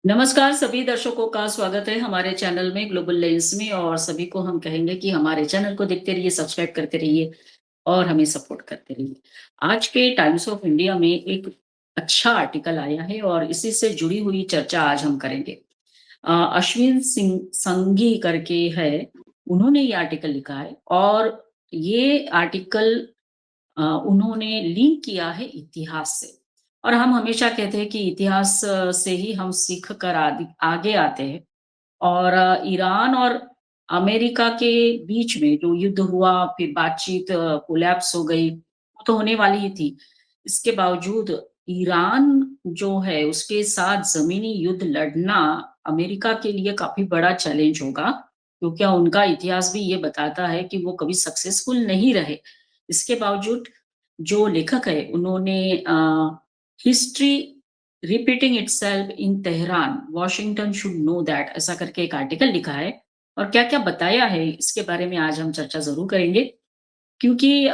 नमस्कार सभी दर्शकों का स्वागत है हमारे चैनल में ग्लोबल लेंस में। और सभी को हम कहेंगे कि हमारे चैनल को देखते रहिए, सब्सक्राइब करते रहिए और हमें सपोर्ट करते रहिए। आज के टाइम्स ऑफ इंडिया में एक अच्छा आर्टिकल आया है और इसी से जुड़ी हुई चर्चा आज हम करेंगे। अश्विन सिंह संघी करके है, उन्होंने ये आर्टिकल लिखा है और ये आर्टिकल उन्होंने लिंक किया है इतिहास से। और हम हमेशा कहते हैं कि इतिहास से ही हम सीख कर आगे आते हैं। और ईरान और अमेरिका के बीच में जो युद्ध हुआ, फिर बातचीत कोलैप्स हो गई, वो तो होने वाली ही थी। इसके बावजूद ईरान जो है, उसके साथ ज़मीनी युद्ध लड़ना अमेरिका के लिए काफ़ी बड़ा चैलेंज होगा, क्योंकि उनका इतिहास भी ये बताता है कि वो कभी सक्सेसफुल नहीं रहे। इसके बावजूद जो लेखक है, उन्होंने history repeating itself in Tehran, Washington should know that, ऐसा करके एक आर्टिकल लिखा है। और क्या-क्या बताया है, इसके बारे में आज हम चर्चा ज़रूर करेंगे। क्योंकि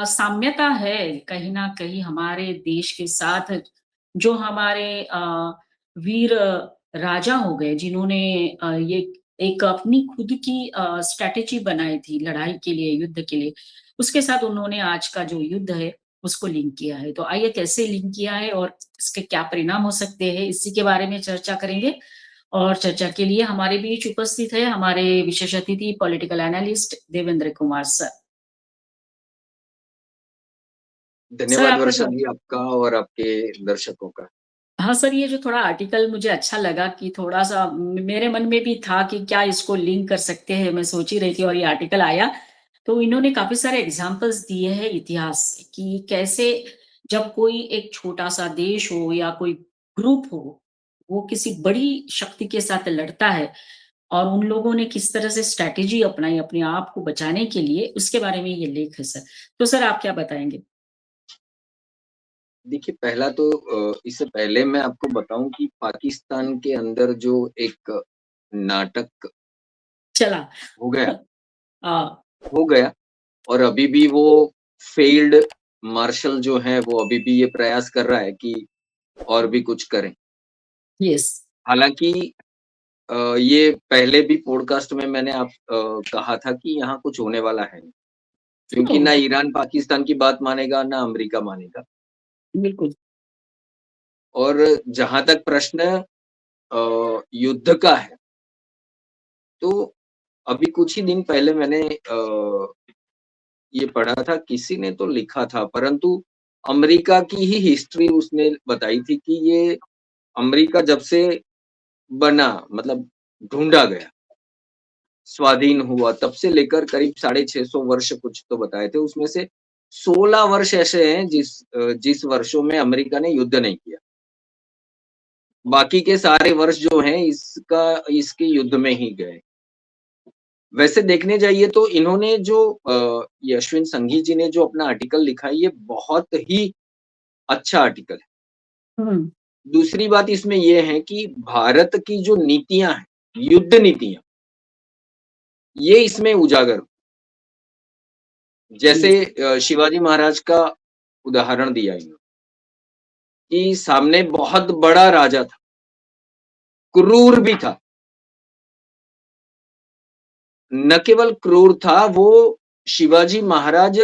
साम्यता है कहीं न कहीं हमारे देश के साथ, जो हमारे वीर राजा हो गए, जिन्होंने ये एक अपनी खुद की स्ट्रैटेजी बनाई थी लड़ाई के लिए, युद्ध के लिए। उसके साथ उन्होंने आज का जो युद्ध है, उसको लिंक किया है। तो आइए कैसे लिंक किया है और इसके क्या परिणाम हो सकते हैं, इसी के बारे में चर्चा करेंगे। और चर्चा के लिए हमारे बीच उपस्थित है हमारे विशेष अतिथि political analyst Devendra Kumar sir. Sir धन्यवाद आपको वर्षा जी, आपका और आपके दर्शकों का। हाँ सर, ये जो थोड़ा आर्टिकल मुझे अच्छा लगा कि थोड़ा-सा मेरे मन में भी था कि क्या इसको लिंक कर सकते हैं, मैं सोच ही रही थी और ये आर्टिकल आया। तो इन्होंने काफ़ी सारे एग्ज़ाम्पल्स दिए हैं इतिहास से कि कैसे जब कोई एक छोटा-सा देश हो या कोई ग्रुप हो, वो किसी बड़ी शक्ति के साथ लड़ता है और उन लोगों ने किस तरह से स्ट्रैटेजी अपनाई अपने आप को बचाने के लिए, उसके बारे में ये लेख है सर। तो सर आप क्या बताएँगे? देखिए, पहला तो इससे पहले मैं आपको बताऊँ कि पाकिस्तान के अंदर जो एक नाटक चला। हो गया हाँ, हो गया और अभी भी वो फ़ील्ड मार्शल जो है, वो अभी भी ये प्रयास कर रहा है कि और भी कुछ करें। येस। हालाँकि ये पहले भी पॉडकास्ट में मैंने कहा था कि यहाँ कुछ होने वाला है नहीं, क्योंकि ना ओह! ईरान पाकिस्तान की बात मानेगा, ना अमेरिका मानेगा। बिल्कुल। और जहाँ तक प्रश्न युद्ध का है, तो अभी कुछ ही दिन पहले मैंने ये पढ़ा था, किसी ने तो लिखा था, परंतु अमेरिका की ही हिस्ट्री उसने बताई थी कि ये अमेरिका जब से बना, मतलब ढूँढा गया, स्वाधीन हुआ, तब से लेकर करीब 650 वर्ष कुछ तो बताए थे, उसमें से 16 वर्ष ऐसे हैं जिस वर्षों में अमेरिका ने युद्ध नहीं किया। बाकी के सारे वर्ष जो हैं इसके युद्ध में ही गए। वैसे देखने जाइए तो इन्होंने जो ये अश्विन संघी जी ने जो अपना आर्टिकल लिखा है, ये बहुत ही अच्छा आर्टिकल है। हुँ। दूसरी बात इसमें ये है कि भारत की जो नीतियाँ हैं, युद्ध नीतियाँ, ये इसमें उजागर। जैसे येस। शिवाजी महाराज का उदाहरण दिया इन्होंने कि सामने बहुत बड़ा राजा था, क्रूर भी था। न केवल क्रूर था, वो शिवाजी महाराज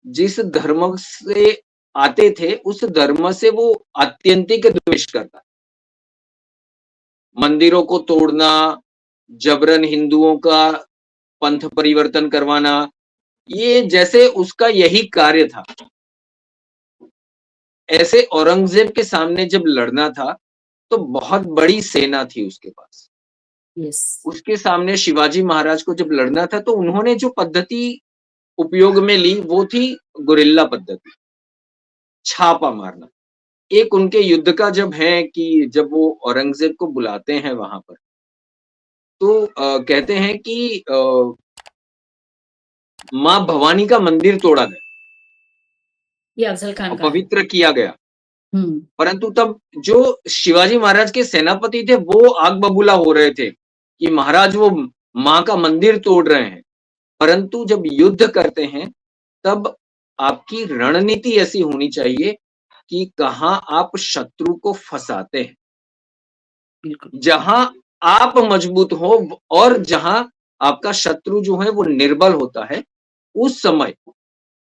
जिस धर्म से आते थे, उस धर्म से वो आत्यंतिक द्वेष करता। मंदिरों को तोड़ना, जबरन हिंदुओं का पंथ परिवर्तन करवाना, ये जैसे उसका यही कार्य था। ऐसे औरंगज़ेब के सामने जब लड़ना था, तो बहुत बड़ी सेना थी उसके पास। येस। उसके सामने शिवाजी महाराज को जब लड़ना था, तो उन्होंने जो पद्धति उपयोग में ली, वो थी गुरिल्ला पद्धति, छापा मारना। एक उनके युद्ध का जब है कि जब वो औरंगज़ेब को बुलाते हैं वहाँ पर, तो कहते हैं कि माँ भवानी का मंदिर तोड़ा गया, ये अफ़ज़ल खान का है। अपवित्र किया गया। हुँ। परंतु तब जो शिवाजी महाराज के सेनापति थे, वो आग बबूला हो रहे थे कि महाराज वो माँ का मंदिर तोड़ रहे हैं। परंतु जब युद्ध करते हैं, तब आपकी रणनीति ऐसी होनी चाहिए कि कहाँ आप शत्रु को फँसाते हैं। बिल्कुल। जहां आप मजबूत हो और जहां आपका शत्रु जो है वो निर्बल होता है, उस समय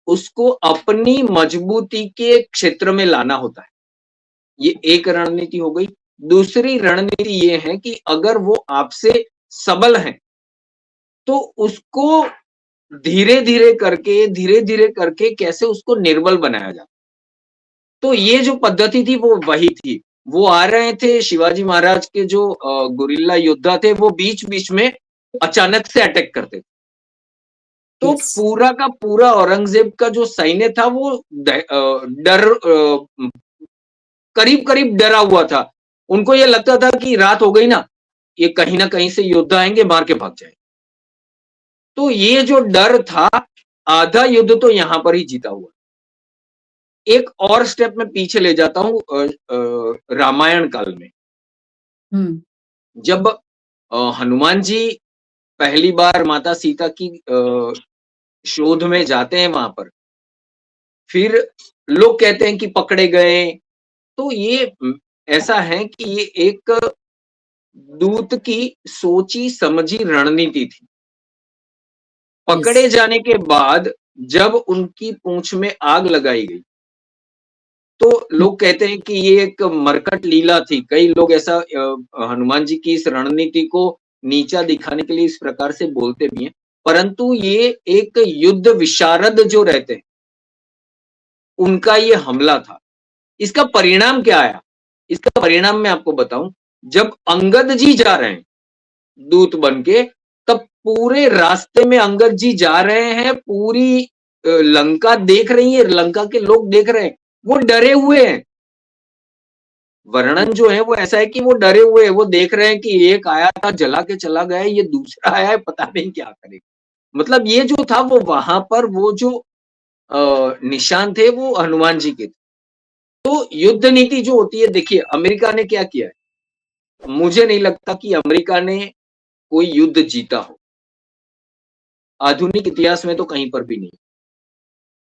उसको अपनी मजबूती के क्षेत्र में लाना होता है। ये एक रणनीति हो गई। दूसरी रणनीति ये है कि अगर वो आपसे सबल हैं, तो उसको धीरे-धीरे करके कैसे उसको निर्बल बनाया जाए। तो ये जो पद्धति थी वो वही थी। वो आ रहे थे शिवाजी महाराज के जो गुरिल्ला योद्धा थे वो बीच-बीच में अचानक से अटैक करते थे। तो यस। पूरा का पूरा औरंगज़ेब का जो सैन्य था वो डर करीब-करीब डरा हुआ था। उनको ये लगता था कि रात हो गई ना, ये कहीं न कहीं से योद्धा आएँगे, मार के भाग जाएँगे। तो ये जो डर था, आधा युद्ध तो यहाँ पर ही जीता हुआ। एक और स्टेप मैं पीछे ले जाता हूँ रामायण काल में। हुँ, जब हनुमान जी पहली बार माता सीता की शोध में जाते हैं वहाँ पर, फिर लोग कहते हैं कि पकड़े गए, तो ये ऐसा है कि ये एक दूत की सोची-समझी रणनीति थी। यस। पकड़े जाने के बाद जब उनकी पूँछ में आग लगाई गई, तो हुँ, लोग कहते हैं कि ये एक मरकट लीला थी। कई लोग ऐसा हनुमान जी की इस रणनीति को नीचा दिखाने के लिए इस प्रकार से बोलते भी हैं। परंतु ये एक युद्ध विशारद जो रहते हैं, उनका ये हमला था। इसका परिणाम क्या आया? इसका परिणाम मैं आपको बताऊँ, जब अंगद जी जा रहे हैं दूत बन के, तब पूरे रास्ते में अंगद जी जा रहे हैं, पूरी लंका देख रही है, लंका के लोग देख रहे हैं, वो डरे हुए हैं। वर्णन जो है वो ऐसा है कि वो डरे हुए हैं, वो देख रहे हैं कि एक आया था जला के चला गया, ये दूसरा आया है पता नहीं क्या करेगा। मतलब ये जो था वो वहां पर वो जो निशान थे वो हनुमान जी के थे। तो युद्ध नीति जो होती है देखिए अमेरिका ने क्या किया है, मुझे नहीं लगता कि अमेरिका ने कोई युद्ध जीता हो। आधुनिक इतिहास में तो कहीं पर भी नहीं।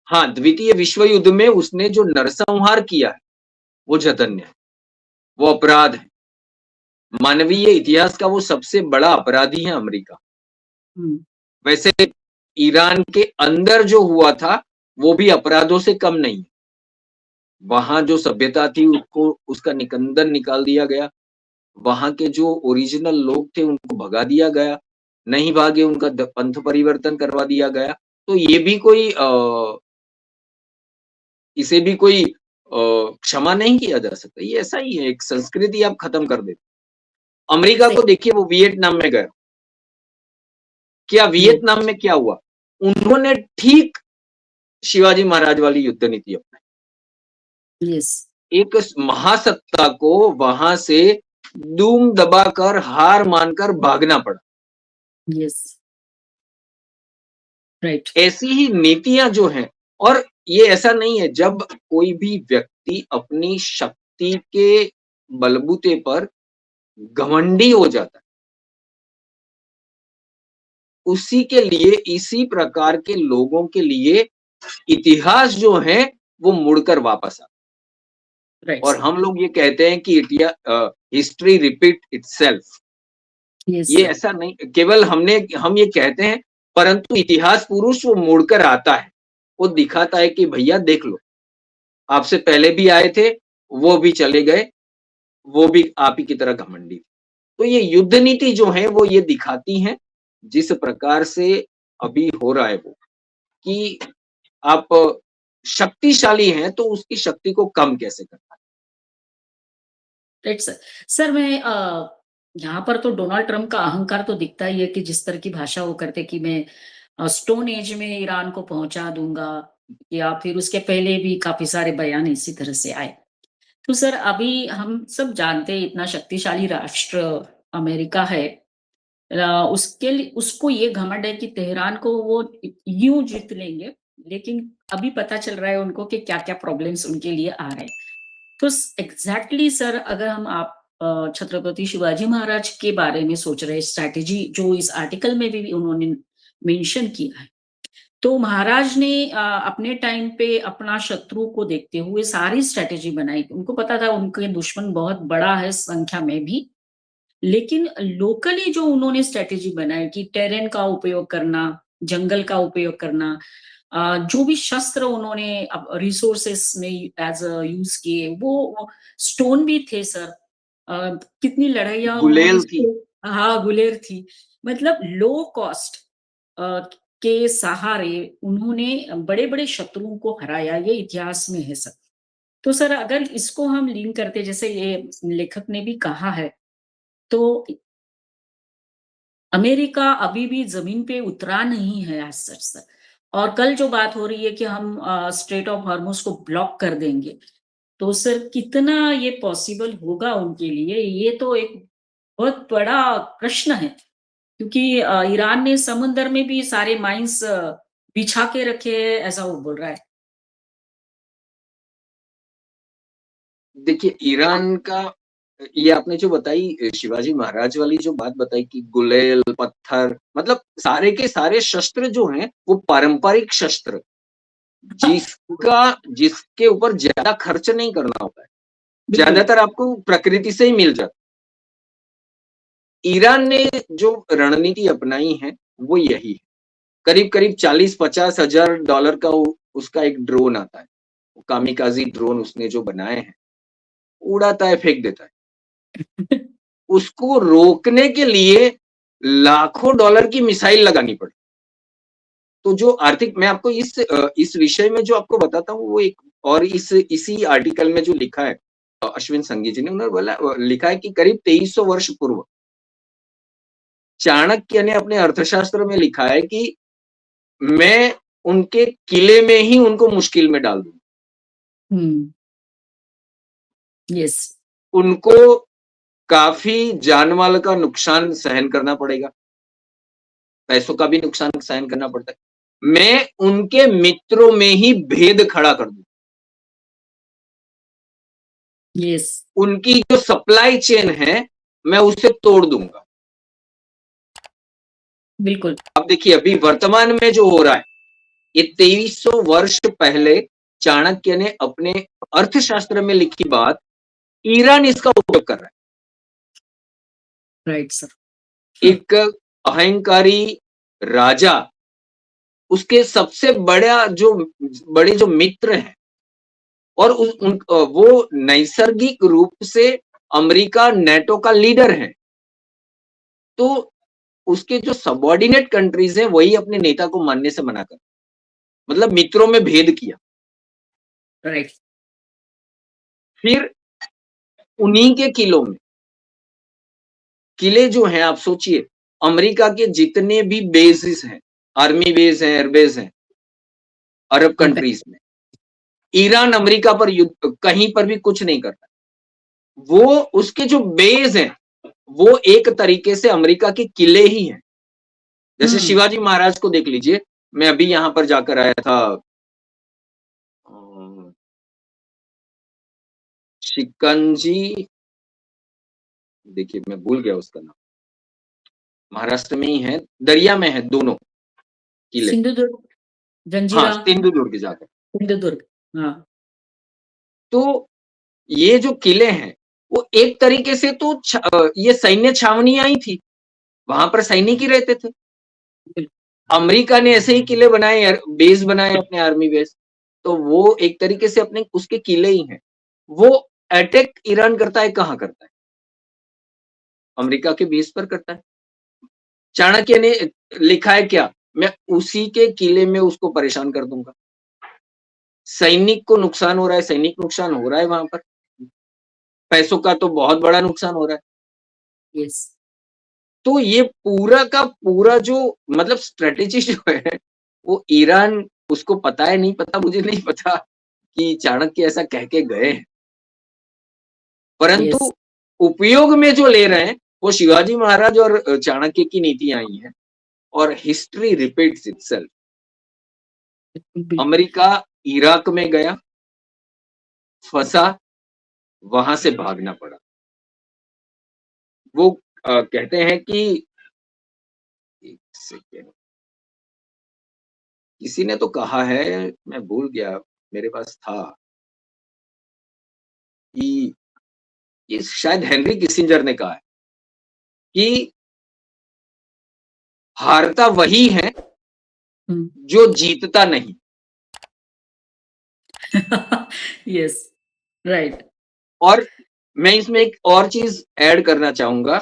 हाँ, द्वितीय विश्व युद्ध में उसने जो नरसंहार किया है, वो जघन्य है, वो अपराध है। मानवीय इतिहास का वो सबसे बड़ा अपराधी है अमेरिका। हुँ, वैसे ईरान के अंदर जो हुआ था, वो भी अपराधों से कम नहीं है। वहाँ जो सभ्यता थी उसको उसका निकंदन निकाल दिया गया। वहाँ के जो ओरिजिनल लोग थे उनको भगा दिया गया। नहीं भागे उनका पंथ परिवर्तन करवा दिया गया। तो ये भी कोई इसे भी कोई क्षमा नहीं किया जा सकता। ये ऐसा ही है, एक संस्कृति आप खत्म कर देते। अमेरिका सही। को देखिए वो वियतनाम में गया। क्या हुँ, वियतनाम में क्या हुआ? उन्होंने ठीक शिवाजी महाराज वाली युद्ध नीति अपनाई। यस, एक महासत्ता को वहां से दूम दबाकर हार मानकर भागना पड़ा। Yes, right. ऐसी ही नीतियां जो हैं और ये ऐसा नहीं है जब कोई भी व्यक्ति अपनी शक्ति के बलबूते पर घमंडी हो जाता है, उसी के लिए इसी प्रकार के लोगों के लिए इतिहास जो है वो मुड़कर वापस आता है। राइट और सर। हम लोग ये कहते हैं कि हिस्ट्री रिपीट इटसेल्फ। यस ये सर। ऐसा नहीं केवल हम ये कहते हैं, परंतु इतिहास पुरुष वो मुड़कर आता है। वो दिखाता है कि भैया देख लो, आपसे पहले भी आए थे, वो भी चले गए, वो भी आप ही की तरह घमंडी थे। तो ये युद्ध नीति जो है वो ये दिखाती हैं, जिस प्रकार से अभी हो रहा है वो, कि आप शक्तिशाली हैं तो उसकी शक्ति को कम कैसे करना है। Right sir. सर मैं यहाँ पर तो डोनाल्ड ट्रम्प का अहंकार तो दिखता ही है कि जिस तरह की भाषा वो करते कि मैं स्टोन एज में ईरान को पहुंचा दूंगा, या फिर उसके पहले भी काफी सारे बयान इसी तरह से आए। तो सर अभी हम सब जानते हैं इतना शक्तिशाली राष्ट्र अमेरिका है। उसके लिए उसको ये घमंड है कि तेहरान को वो यूं जीत लेंगे, लेकिन अभी पता चल रहा है उनको कि क्या क्या प्रॉब्लम्स उनके लिए आ रहे हैं। तो एग्जैक्टली सर अगर हम आप छत्रपति शिवाजी महाराज के बारे में सोच रहे स्ट्रैटेजी जो इस आर्टिकल में भी उन्होंने मेंशन किया है, तो महाराज ने अपने टाइम पे अपना शत्रु को देखते हुए सारी स्ट्रैटेजी बनाई। उनको पता था उनके दुश्मन बहुत बड़ा है संख्या में भी, लेकिन लोकली जो उन्होंने स्ट्रैटेजी बनाई कि टेरेन का उपयोग करना, जंगल का उपयोग करना, जो भी शस्त्र उन्होंने रिसोर्सेस में एज अ यूज किए, वो स्टोन भी थे सर। कितनी लड़ाइयाँ उन्होंने गुलेल थी। हाँ, गुलेर थी। मतलब लो कॉस्ट के सहारे उन्होंने बड़े-बड़े शत्रुओं को हराया, ये इतिहास में है सर। तो सर अगर इसको हम लिंक करते जैसे ये लेखक ने भी कहा है, तो अमेरिका अभी भी ज़मीन पे उतरा नहीं है एज़ सच सर। और कल जो बात हो रही है कि हम स्ट्रेट ऑफ हॉर्मुज़ को ब्लॉक कर देंगे, तो सर कितना ये पॉसिबल होगा उनके लिए, ये तो एक बहुत बड़ा प्रश्न है। क्योंकि ईरान ने समुद्र में भी सारे माइन्स बिछा के रखे हैं, ऐसा वो बोल रहा है। देखिए ईरान का ये आपने जो बताई शिवाजी महाराज वाली जो बात बताई कि गुलेल, पत्थर मतलब सारे के सारे शस्त्र जो हैं वो पारंपरिक शस्त्र जिसका जिसके ऊपर ज़्यादा खर्च नहीं करना होता है। बिल्कुल। ज़्यादातर आपको प्रकृति से ही मिल जाता है। ईरान ने जो रणनीति अपनाई है वो यही है। करीब-करीब 40-50 हज़ार डॉलर का उसका एक ड्रोन आता है। कामिकाज़ी ड्रोन उसने जो बनाए हैं, उड़ाता है, फेंक देता है। उसको रोकने के लिए लाखों डॉलर की मिसाइल लगानी पड़ी। तो जो आर्थिक मैं आपको इस विषय में जो आपको बताता हूँ वो एक और इसी आर्टिकल में जो लिखा है अश्विन संघी जी ने उन्होंने बोला लिखा है कि करीब 2300 वर्ष पूर्व चाणक्य ने अपने अर्थशास्त्र में लिखा है कि मैं उनके किले में ही उनको मुश्किल में डाल दूँगा। हुँ, यस, उनको काफ़ी जान-माल का नुकसान सहन करना पड़ेगा, पैसों का भी नुकसान सहन करना पड़ता है। मैं उनके मित्रों में ही भेद खड़ा कर दूँ। यस, उनकी जो सप्लाई चेन है, मैं उसे तोड़ दूँगा। बिल्कुल, अब देखिए अभी वर्तमान में जो हो रहा है, ये 2300 वर्ष पहले चाणक्य ने अपने अर्थशास्त्र में लिखी बात, ईरान इसका उपयोग कर रहा राइट सर। है। एक अहंकारी राजा, उसके सबसे बड़े जो मित्र हैं और वो नैसर्गिक रूप से अमेरिका नेटो का लीडर है। तो उसके जो सबऑर्डिनेट कंट्रीज हैं, वही अपने नेता को मानने से मना कर मतलब मित्रों में भेद किया। राइट, फिर उन्हीं के किलों में किले जो हैं आप सोचिए, अमेरिका के जितने भी बेसेस हैं, आर्मी बेस हैं, एयरबेस हैं, अरब कॉम्पैक्ट, कंट्रीज में, ईरान अमेरिका पर युद्ध कहीं पर भी कुछ नहीं करता। वो उसके जो बेस हैं, वो एक तरीके से अमेरिका के किले ही हैं। जैसे हुँ, शिवाजी महाराज को देख लीजिए, मैं अभी यहाँ पर जाकर आया था अ, शिकंजी देखिए मैं भूल गया उसका नाम। महाराष्ट्र में ही है, दरिया में है दोनों किले। सिंधुदुर्ग, हाँ, जंजीरा, सिंधुदुर्ग जाकर। सिंधुदुर्ग, हाँ, तो ये जो किले हैं, वो एक तरीके से तो ये सैन्य छावनियाँ ही थी। वहाँ पर सैनिक ही रहते थे। बिल अमेरिका ने ऐसे ही किले बनाए, बेस बनाए अपने आर्मी बेस। तो वो एक तरीके से अपने उसके किले ही हैं। वो अटैक ईरान करता है, कहाँ करता है? अमेरिका के बेस पर करता है। चाणक्य ने लिखा है क्या? मैं उसी के किले में उसको परेशान कर दूँगा। सैनिक को नुकसान हो रहा है, सैनिक नुकसान हो रहा है वहाँ पर। पैसों का तो बहुत बड़ा नुकसान हो रहा है। यस, तो ये पूरा का पूरा जो मतलब स्ट्रैटेजी जो है, वो ईरान उसको पता है, नहीं पता मुझे नहीं पता कि चाणक्य ऐसा कह के गए हैं। परंतु यस, उपयोग में जो ले रहे हैं, वो शिवाजी महाराज और चाणक्य की नीतियाँ आई हैं और हिस्ट्री रिपीट्स इटसेल्फ। बिल्कुल, अमेरिका इराक में गया, फँसा, वहाँ से भागना पड़ा। वो कहते हैं कि 1 सेकंड किसी ने तो कहा है, मैं भूल गया, मेरे पास था कि ये शायद हेनरी किसिंजर ने कहा है कि हारता वही है हम्म। जो जीतता नहीं। Yes, right. और मैं इसमें एक और चीज ऐड करना चाहूंगा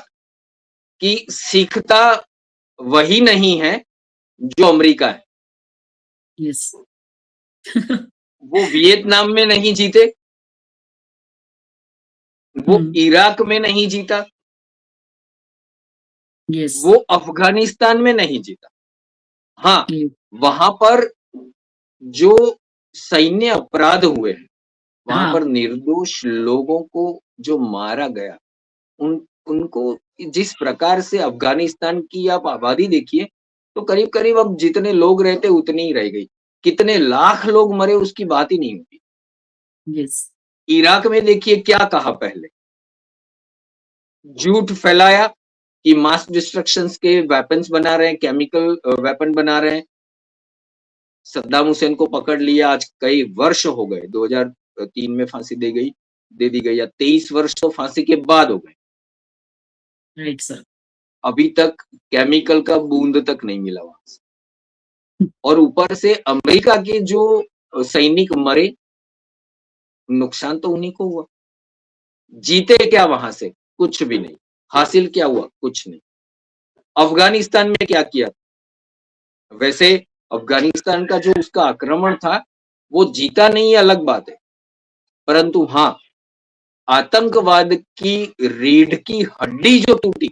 कि सीखता वही नहीं है जो अमेरिका है। यस। वो वियतनाम में नहीं जीते, वो हम्म। इराक में नहीं जीता, यस। वो अफगानिस्तान में नहीं जीता। हाँ, वहां पर जो सैन्य अपराध हुए हैं, वहां पर हाँ। निर्दोष लोगों को जो मारा गया, उन उनको जिस प्रकार से अफगानिस्तान की आप आबादी देखिए, तो करीब करीब अब जितने लोग रहते उतनी ही रह गई। कितने लाख लोग मरे उसकी बात ही नहीं होती। यस। इराक में देखिए क्या कहा पहले, झूठ फैलाया कि मास डिस्ट्रक्शंस के वेपन्स बना रहे हैं, केमिकल वेपन बना रहे हैं। सद्दाम हुसैन को पकड़ लिया, आज कई वर्ष हो गए, 2003 में फांसी दे दी गई, या 23 वर्ष तो फांसी के बाद हो गए। Right sir. अभी तक केमिकल का बूंद तक नहीं मिला वहां से। और ऊपर से अमेरिका के जो सैनिक मरे, नुकसान तो उन्हीं को हुआ। जीते क्या वहां से? कुछ भी नहीं। हासिल क्या हुआ? कुछ नहीं। अफगानिस्तान में क्या किया? वैसे अफगानिस्तान का जो उसका आक्रमण था, वो जीता नहीं, अलग बात है, परंतु हाँ, आतंकवाद की रीढ़ की हड्डी जो टूटी,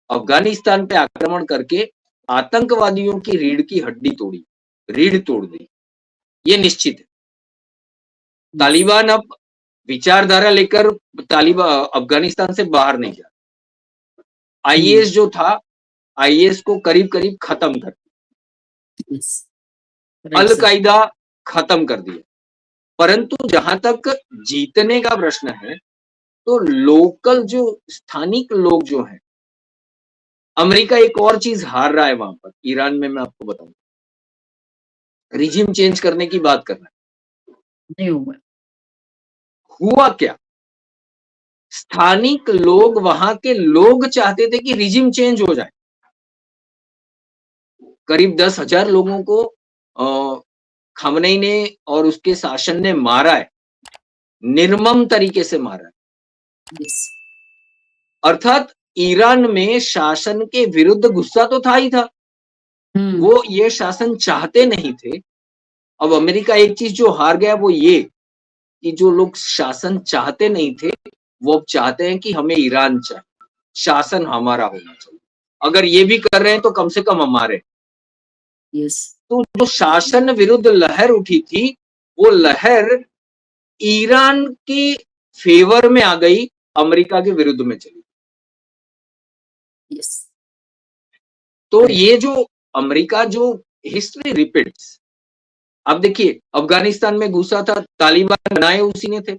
अफगानिस्तान पे आक्रमण करके आतंकवादियों की रीढ़ की हड्डी तोड़ी, रीढ़ तोड़ दी, ये निश्चित है। यस। तालिबान अब विचारधारा लेकर तालिबान अफगानिस्तान से बाहर नहीं जा। आईएस जो था, आईएस को करीब करीब खत्म कर दिया, यस। राइट अल सर। कायदा खत्म कर दिया। परंतु जहां तक जीतने का प्रश्न है, तो लोकल जो स्थानिक लोग जो हैं, अमेरिका एक और चीज हार रहा है वहां पर, ईरान में मैं आपको बताऊं, रिजिम चेंज करने की बात कर रहा नहीं हुआ। है। हुआ क्या? स्थानिक लोग, वहां के लोग चाहते थे कि रिजिम चेंज हो जाए। करीब 10,000 लोगों को खमनेई ने और उसके शासन ने मारा है, निर्मम तरीके से मारा है। यस। अर्थात ईरान में शासन के विरुद्ध गुस्सा तो था ही था, हम्म। वो ये शासन चाहते नहीं थे। अब अमेरिका एक चीज जो हार गया वो ये, कि जो लोग शासन चाहते नहीं थे, वो अब चाहते हैं कि हमें ईरान चाहिए, शासन हमारा होना चाहिए। अगर ये भी कर रहे हैं तो कम से कम हमारे। यस। तो जो शासन विरुद्ध लहर उठी थी, वो लहर ईरान के फेवर में आ गई, अमेरिका के विरुद्ध में चली। यस। तो ये जो अमेरिका जो हिस्ट्री रिपीट्स। अब देखिए, अफगानिस्तान में घुसा था, तालिबान बनाए उसी ने थे,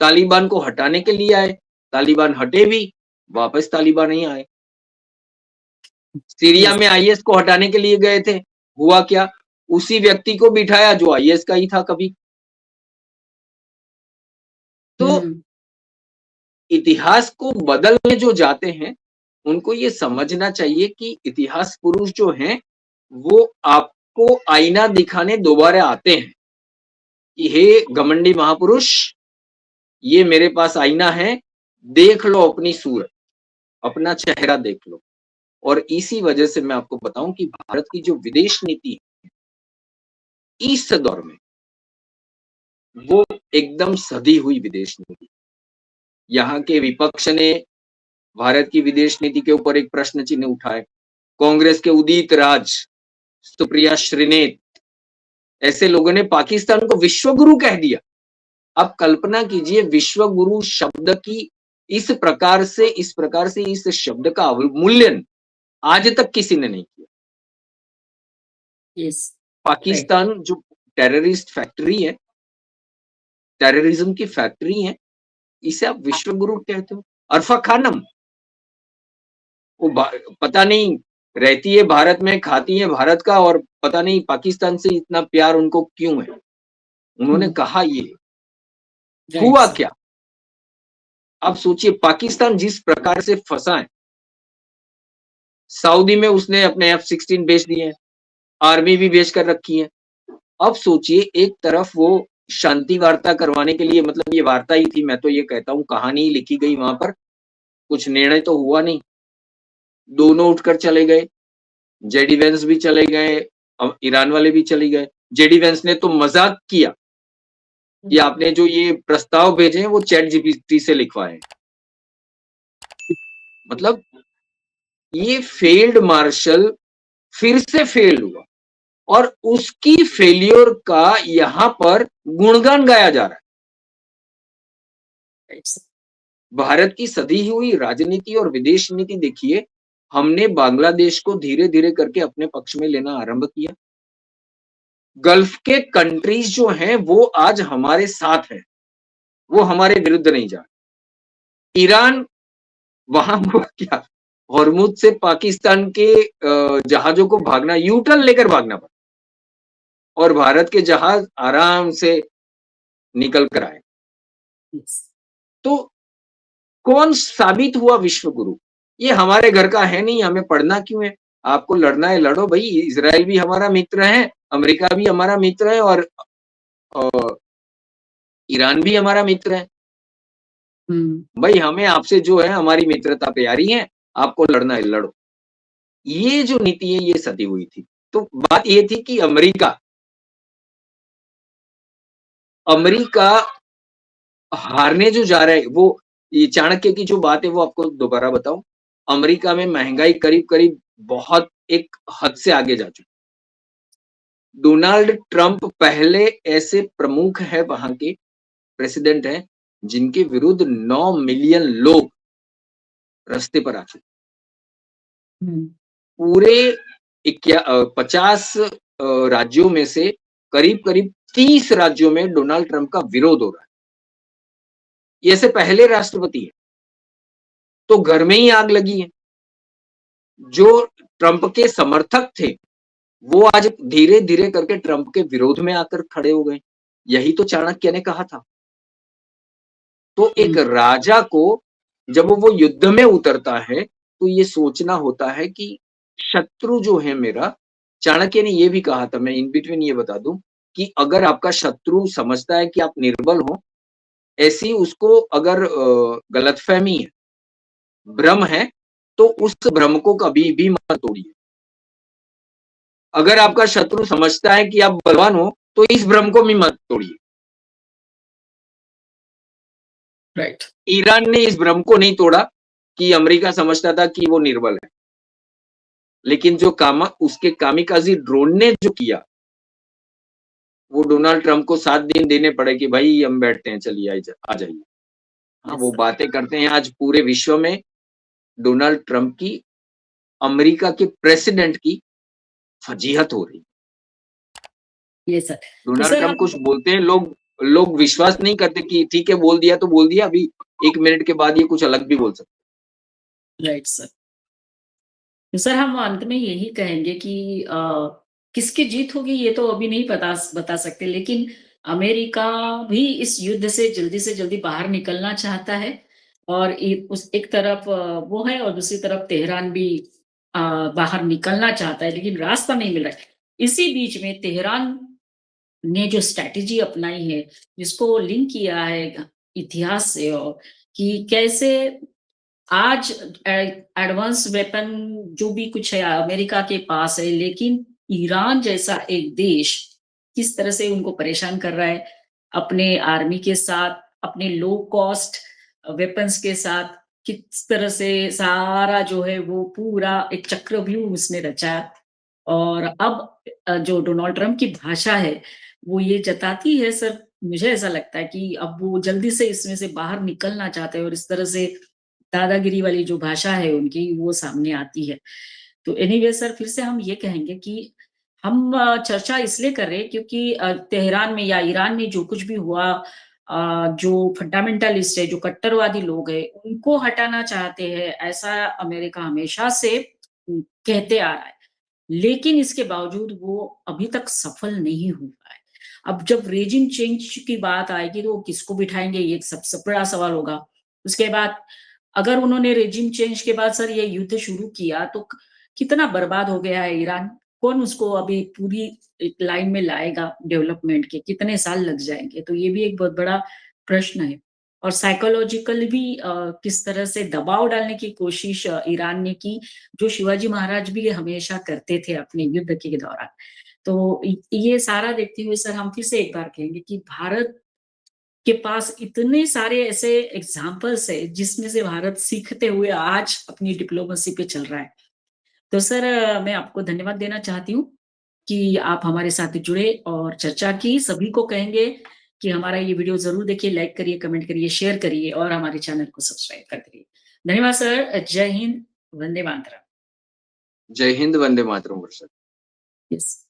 तालिबान को हटाने के लिए आए, तालिबान हटे भी, वापस तालिबान ही आए। Syria yes. में आईएस को हटाने के लिए गए थे, हुआ क्या? उसी व्यक्ति को बिठाया जो आईएस का ही था कभी। तो हम्म। इतिहास को बदलने जो जाते हैं, उनको ये समझना चाहिए कि इतिहास पुरुष जो हैं, वो आपको आईना दिखाने दोबारा आते हैं कि हे घमंडी महापुरुष, ये मेरे पास आईना है, देख लो अपनी सूरत, अपना चेहरा देख लो। और इसी वजह से मैं आपको बताऊं कि भारत की जो विदेश नीति है इस दौर में, वो एकदम सधी हुई विदेश नीति। यहाँ के विपक्ष ने भारत की विदेश नीति के ऊपर एक प्रश्न चिन्ह उठाए। कांग्रेस के उदित राज, सुप्रिया श्रीनेत, ऐसे लोगों ने पाकिस्तान को विश्व गुरु कह दिया। आप कल्पना कीजिए, विश्व गुरु शब्द की इस प्रकार से इस शब्द का अवमूल्यन आज तक किसी ने नहीं किया। यस। राइट। पाकिस्तान जो टेररिस्ट फैक्ट्री है, टेररिज्म की फैक्ट्री है, इसे आप विश्व गुरु कहते हो। अरफा खानम, वो पता नहीं, रहती है भारत में, खाती है भारत का, और पता नहीं पाकिस्तान से इतना प्यार उनको क्यों है। उन्होंने कहा ये, राइट हुआ सर। क्या? आप सोचिए पाकिस्तान जिस प्रकार से फंसा है, सऊदी में उसने अपने F-16 भेज दिए हैं, आर्मी भी भेज कर रखी है। अब सोचिए एक तरफ वो शांति वार्ता करवाने के लिए, मतलब ये वार्ता ही थी, मैं तो ये कहता हूँ कहानी ही लिखी गई वहां पर, कुछ निर्णय तो हुआ नहीं। दोनों उठकर चले गए, जेडी वेंस भी चले गए, ईरान वाले भी चले गए। जेडी वेंस ने तो मजाक किया कि आपने जो ये प्रस्ताव भेजे हैं वो चैट जीपीटी से लिखवाए हैं। मतलब ये फेल्ड मार्शल फिर से फेल हुआ और उसकी फेल्योर का यहां पर गुणगान गाया जा रहा है। भारत की सधी हुई राजनीति और विदेश नीति देखिए, हमने बांग्लादेश को धीरे धीरे करके अपने पक्ष में लेना आरंभ किया। गल्फ के कंट्रीज जो हैं वो आज हमारे साथ हैं, वो हमारे विरुद्ध नहीं जा रहे। ईरान वहां हुआ क्या, हॉर्मुज से पाकिस्तान के जहाजों को भागना, यू टर्न लेकर भागना पड़ा और भारत के जहाज आराम से निकल कर आए। तो कौन साबित हुआ विश्व गुरु? ये हमारे घर का है नहीं, हमें पढ़ना क्यों है? आपको लड़ना है लड़ो भाई, इजराइल भी हमारा मित्र है, अमेरिका भी हमारा मित्र है और ईरान भी हमारा मित्र है। भाई हमें आपसे जो है हमारी मित्रता प्यारी है, आपको लड़ना है लड़ो। ये जो नीति है ये सदी हुई थी। तो बात ये थी कि अमेरिका हारने जो जा रहा है, वो ये चाणक्य की जो बात है वो आपको दोबारा बताऊं, अमेरिका में महंगाई करीब करीब बहुत एक हद से आगे जा चुकी। डोनाल्ड ट्रंप पहले ऐसे प्रमुख है, वहां के प्रेसिडेंट हैं जिनके विरुद्ध 9 मिलियन लोग रास्ते पर आ चुके। पूरे 50 राज्यों में से करीब करीब 30 राज्यों में डोनाल्ड ट्रंप का विरोध हो रहा है। ये से पहले राष्ट्रपति है, तो घर में ही आग लगी है। जो ट्रंप के समर्थक थे वो आज धीरे धीरे करके ट्रंप के विरोध में आकर खड़े हो गए। यही तो चाणक्य ने कहा था। तो एक राजा को जब वो युद्ध में उतरता है तो ये सोचना होता है कि शत्रु जो है मेरा, चाणक्य ने ये भी कहा था, मैं इन बिटवीन ये बता दूं कि अगर आपका शत्रु समझता है कि आप निर्बल हो, ऐसी उसको अगर गलतफहमी है, भ्रम है, तो उस भ्रम को कभी भी मत तोड़िए। अगर आपका शत्रु समझता है कि आप बलवान हो तो इस भ्रम को भी मत तोड़िए। राइट। ईरान ने इस भ्रम को नहीं तोड़ा कि अमेरिका समझता था कि वो निर्बल है, लेकिन जो उसके कामिकाजी ड्रोन ने जो किया, वो डोनाल्ड ट्रंप को 7 दिन देने पड़े कि भाई हम बैठते हैं, चलिए आ जाइए। हाँ, वो बातें करते हैं। आज पूरे विश्व में डोनाल्ड ट्रंप की, अमेरिका के प्रेसिडेंट की फजीहत हो रही। ये सर डोनाल्ड ट्रंप कुछ बोलते हैं, लोग विश्वास नहीं करते कि ठीक है बोल दिया तो बोल दिया, अभी 1 मिनट के बाद ये कुछ अलग भी बोल सकते। Right sir. तो सर हम अंत में यही कहेंगे कि किसकी जीत होगी ये तो अभी नहीं बता सकते, लेकिन अमेरिका भी इस युद्ध से जल्दी बाहर निकलना चाहता है और उस एक तरफ वो है और दूसरी तरफ तेहरान भी बाहर निकलना चाहता है, लेकिन रास्ता नहीं मिल रहा है। इसी बीच में तेहरान ने जो स्ट्रैटेजी अपनाई है, जिसको लिंक किया है इतिहास से, और कि कैसे आज एडवांस वेपन जो भी कुछ है अमेरिका के पास है, लेकिन ईरान जैसा एक देश किस तरह से उनको परेशान कर रहा है अपने आर्मी के साथ, अपने लो कॉस्ट वेपन्स के साथ, किस तरह से सारा जो है वो पूरा एक चक्रव्यूह उसने रचा। और अब जो डोनाल्ड ट्रंप की भाषा है वो ये जताती है सर, मुझे ऐसा लगता है कि अब वो जल्दी से इसमें से बाहर निकलना चाहते हैं और इस तरह से दादागिरी वाली जो भाषा है उनकी वो सामने आती है। तो एनीवे सर फिर से हम ये कहेंगे कि हम चर्चा इसलिए कर रहे हैं क्योंकि तेहरान में या ईरान में जो कुछ भी हुआ, जो फंडामेंटलिस्ट है, जो कट्टरवादी लोग हैं, उनको हटाना चाहते हैं, ऐसा अमेरिका हमेशा से कहते आ रहा है। लेकिन इसके बावजूद वो अभी तक सफल नहीं हुआ है। अब जब रेजिम चेंज की बात आएगी तो वो किसको बिठाएँगे, ये सबसे बड़ा सवाल होगा। उसके बाद अगर उन्होंने रेजिम चेंज के बाद सर ये युद्ध शुरू किया तो कितना बर्बाद हो गया है ईरान। कौन उसको अभी पूरी एक लाइन में लाएगा डेवलपमेंट के, कितने साल लग जाएँगे? तो ये भी एक बहुत बड़ा प्रश्न है। और साइकोलॉजिकल भी किस तरह से दबाव डालने की कोशिश ईरान ने की, जो शिवाजी महाराज भी हमेशा करते थे अपने युद्ध के दौरान। तो ये सारा देखते हुए सर हम फिर से एक बार कहेंगे कि भारत के पास इतने सारे ऐसे एग्ज़ाम्पल्स है, जिसमें से भारत सीखते हुए आज अपनी डिप्लोमेसी पे चल रहा है। तो सर मैं आपको धन्यवाद देना चाहती हूँ कि आप हमारे साथ जुड़े और चर्चा की। सभी को कहेंगे कि हमारा ये वीडियो ज़रूर देखिए, लाइक करिए, कमेंट करिए, शेयर करिए और हमारे चैनल को सब्सक्राइब करते रहिए। धन्यवाद सर। जय हिंद, वंदे मातरम। जय हिंद, वंदे मातरम वर्षा। यस।